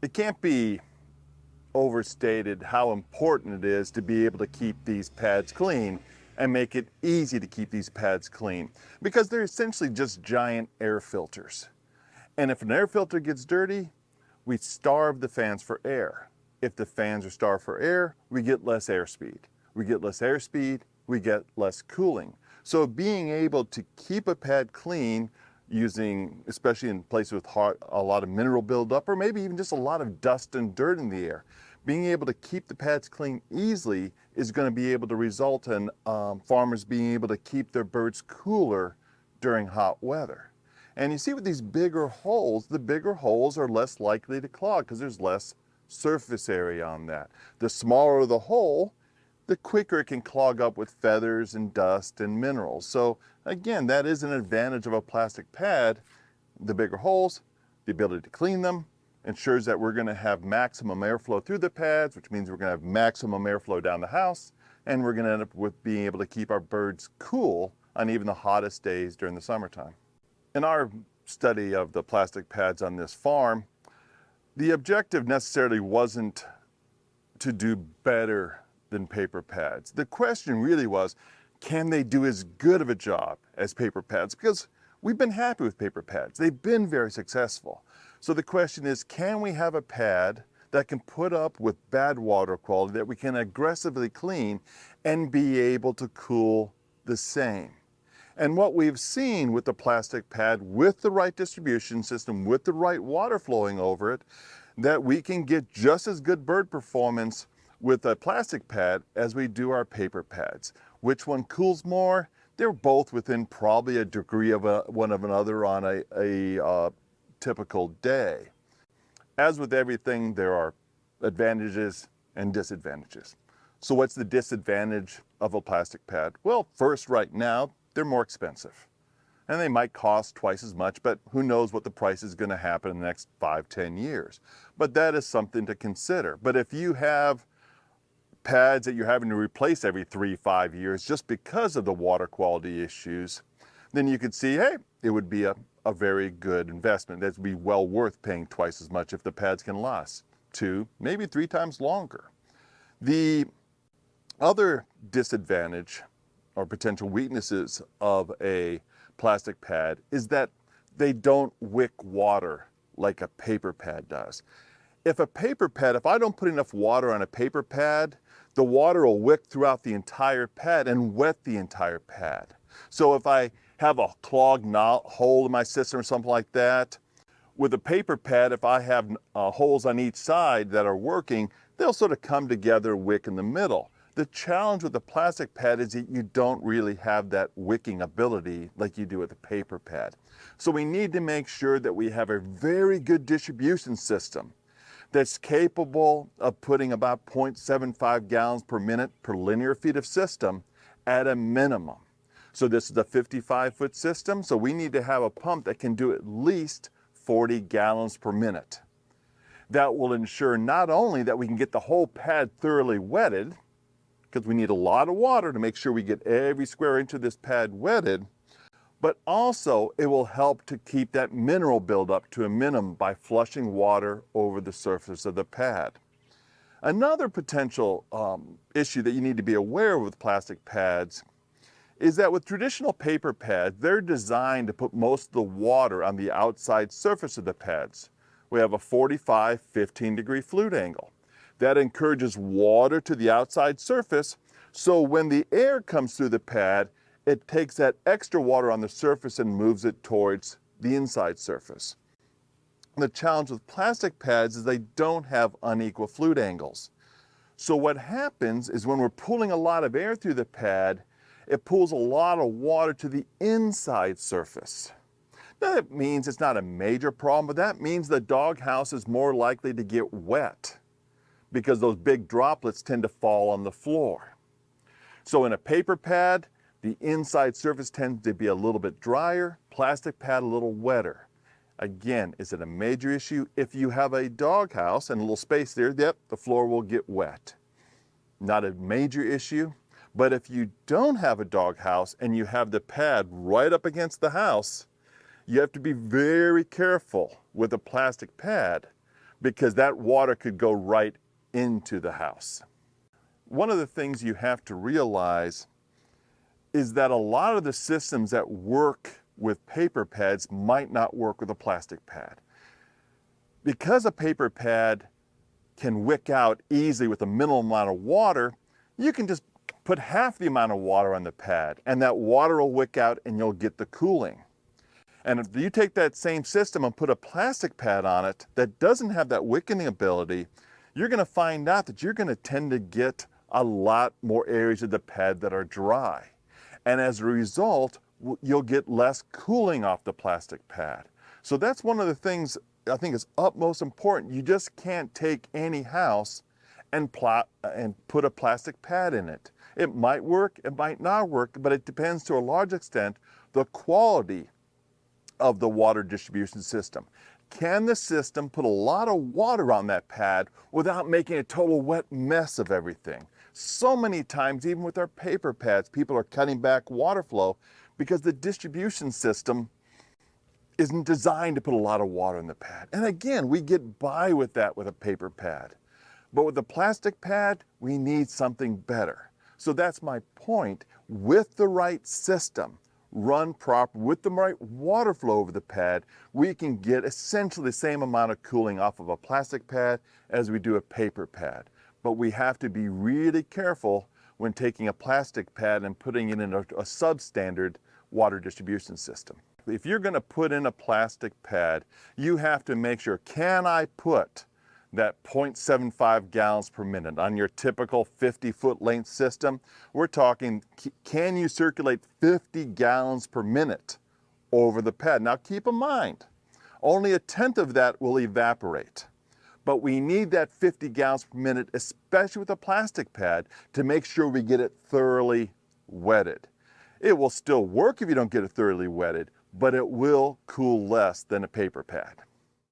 It can't be overstated how important it is to be able to keep these pads clean and make it easy to keep these pads clean, because they're essentially just giant air filters. And if an air filter gets dirty, we starve the fans for air. If the fans are starved for air, we get less airspeed. We get less airspeed, we get less cooling. So being able to keep a pad clean using, especially in places with a lot of mineral buildup, or maybe even just a lot of dust and dirt in the air, being able to keep the pads clean easily is going to be able to result in farmers being able to keep their birds cooler during hot weather. And you see with these bigger holes, the bigger holes are less likely to clog because there's less surface area on that. The smaller the hole, the quicker it can clog up with feathers and dust and minerals. So again, that is an advantage of a plastic pad. The bigger holes, the ability to clean them, ensures that we're going to have maximum airflow through the pads, which means we're going to have maximum airflow down the house, and we're going to end up with being able to keep our birds cool on even the hottest days during the summertime. In our study of the plastic pads on this farm, the objective necessarily wasn't to do better than paper pads. The question really was, can they do as good of a job as paper pads? Because we've been happy with paper pads. They've been very successful. So the question is, can we have a pad that can put up with bad water quality, that we can aggressively clean and be able to cool the same? And what we've seen with the plastic pad, with the right distribution system, with the right water flowing over it, that we can get just as good bird performance with a plastic pad as we do our paper pads. Which one cools more? They're both within probably a degree of one of another on a typical day. As with everything, there are advantages and disadvantages. So what's the disadvantage of a plastic pad? Well, first, right now, they're more expensive. And they might cost twice as much, but who knows what the price is going to happen in the next 5-10 years. But that is something to consider. But if you have pads that you're having to replace every 3-5 years just because of the water quality issues, then you could see, hey, it would be a very good investment. That would be well worth paying twice as much if the pads can last 2, maybe 3 times longer. The other disadvantage or potential weaknesses of a plastic pad is that they don't wick water like a paper pad does. If I don't put enough water on a paper pad, the water will wick throughout the entire pad and wet the entire pad. So if I have a clogged hole in my system or something like that, with a paper pad, if I have holes on each side that are working, they'll sort of come together, wick in the middle. The challenge with the plastic pad is that you don't really have that wicking ability like you do with a paper pad. So we need to make sure that we have a very good distribution system that's capable of putting about 0.75 gallons per minute per linear feet of system at a minimum. So this is a 55-foot system, so we need to have a pump that can do at least 40 gallons per minute. That will ensure not only that we can get the whole pad thoroughly wetted, because we need a lot of water to make sure we get every square inch of this pad wetted, but also it will help to keep that mineral buildup to a minimum by flushing water over the surface of the pad. Another potential issue that you need to be aware of with plastic pads is that with traditional paper pads, they're designed to put most of the water on the outside surface of the pads. We have a 45-15 degree flute angle. That encourages water to the outside surface, so when the air comes through the pad, it takes that extra water on the surface and moves it towards the inside surface. The challenge with plastic pads is they don't have unequal flute angles. So what happens is when we're pulling a lot of air through the pad, it pulls a lot of water to the inside surface. Now that means it's not a major problem, but that means the doghouse is more likely to get wet, because those big droplets tend to fall on the floor. So in a paper pad, the inside surface tends to be a little bit drier, plastic pad a little wetter. Again, is it a major issue? If you have a doghouse and a little space there, yep, the floor will get wet. Not a major issue, but if you don't have a doghouse and you have the pad right up against the house, you have to be very careful with a plastic pad, because that water could go right into the house. One of the things you have to realize is that a lot of the systems that work with paper pads might not work with a plastic pad. Because a paper pad can wick out easily with a minimal amount of water, you can just put half the amount of water on the pad and that water will wick out and you'll get the cooling. And if you take that same system and put a plastic pad on it that doesn't have that wicking ability, you're going to find out that you're going to tend to get a lot more areas of the pad that are dry. And as a result, you'll get less cooling off the plastic pad. So that's one of the things I think is utmost important. You just can't take any house and put a plastic pad in it. It might work, it might not work, but it depends to a large extent the quality of the water distribution system. Can the system put a lot of water on that pad without making a total wet mess of everything? So many times, even with our paper pads, people are cutting back water flow because the distribution system isn't designed to put a lot of water in the pad. And again, we get by with that with a paper pad. But with a plastic pad, we need something better. So that's my point. With the right system, run proper, with the right water flow over the pad, we can get essentially the same amount of cooling off of a plastic pad as we do a paper pad. But we have to be really careful when taking a plastic pad and putting it in a substandard water distribution system. If you're going to put in a plastic pad, you have to make sure, can I put that 0.75 gallons per minute on your typical 50-foot length system? We're talking, can you circulate 50 gallons per minute over the pad? Now keep in mind, only a tenth of that will evaporate. But we need that 50 gallons per minute, especially with a plastic pad, to make sure we get it thoroughly wetted. It will still work if you don't get it thoroughly wetted, but it will cool less than a paper pad.